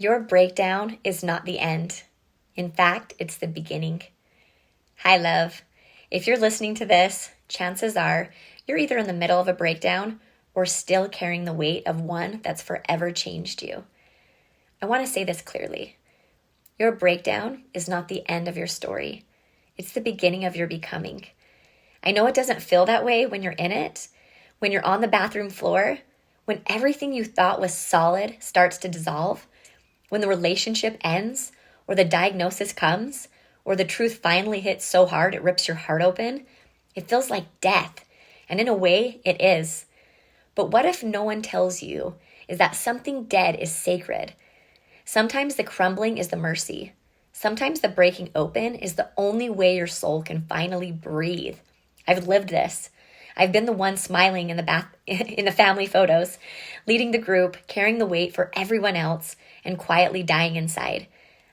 Your breakdown is not the end. In fact, it's the beginning. Hi, love. If you're listening to this, chances are you're either in the middle of a breakdown or still carrying the weight of one that's forever changed you. I want to say this clearly. Your breakdown is not the end of your story. It's the beginning of your becoming. I know it doesn't feel that way when you're in it, when you're on the bathroom floor, when everything you thought was solid starts to dissolve, when the relationship ends, or the diagnosis comes, or the truth finally hits so hard it rips your heart open. It feels like death, and in a way, it is. But what if no one tells you is that something dead is sacred? Sometimes the crumbling is the mercy. Sometimes the breaking open is the only way your soul can finally breathe. I've lived this. I've been the one smiling in the family photos, leading the group, carrying the weight for everyone else, and quietly dying inside.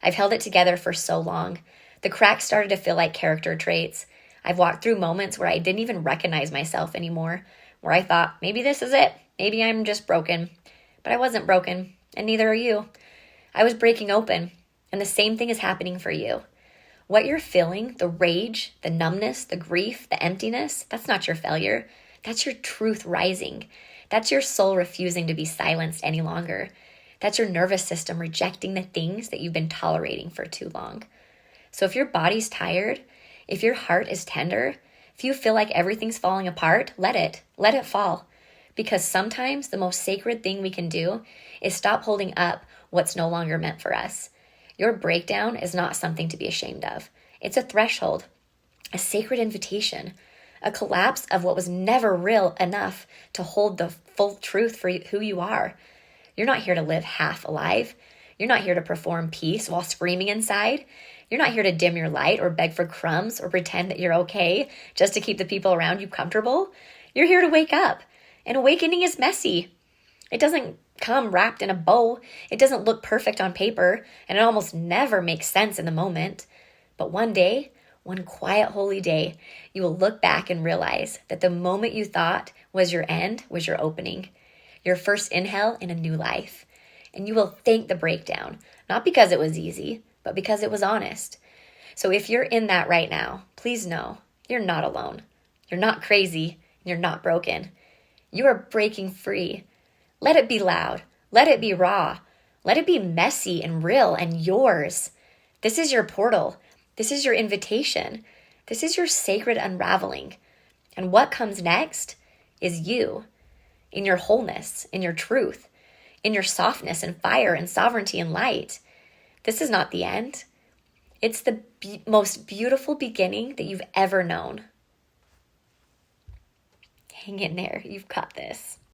I've held it together for so long. The cracks started to feel like character traits. I've walked through moments where I didn't even recognize myself anymore, where I thought, maybe this is it. Maybe I'm just broken. But I wasn't broken, and neither are you. I was breaking open, and the same thing is happening for you. What you're feeling, the rage, the numbness, the grief, the emptiness, that's not your failure. That's your truth rising. That's your soul refusing to be silenced any longer. That's your nervous system rejecting the things that you've been tolerating for too long. So if your body's tired, if your heart is tender, if you feel like everything's falling apart, let it fall. Because sometimes the most sacred thing we can do is stop holding up what's no longer meant for us. Your breakdown is not something to be ashamed of. It's a threshold, a sacred invitation, a collapse of what was never real enough to hold the full truth for who you are. You're not here to live half alive. You're not here to perform peace while screaming inside. You're not here to dim your light or beg for crumbs or pretend that you're okay just to keep the people around you comfortable. You're here to wake up. And awakening is messy. It doesn't come wrapped in a bow. It doesn't look perfect on paper, and it almost never makes sense in the moment. But one day, one quiet, holy day, you will look back and realize that the moment you thought was your end was your opening, your first inhale in a new life. And you will thank the breakdown, not because it was easy, but because it was honest. So if you're in that right now, please know you're not alone. You're not crazy, and you're not broken. You are breaking free. Let it be loud. Let it be raw. Let it be messy and real and yours. This is your portal. This is your invitation. This is your sacred unraveling. And what comes next is you, in your wholeness, in your truth, in your softness and fire and sovereignty and light. This is not the end. It's the most beautiful beginning that you've ever known. Hang in there. You've got this.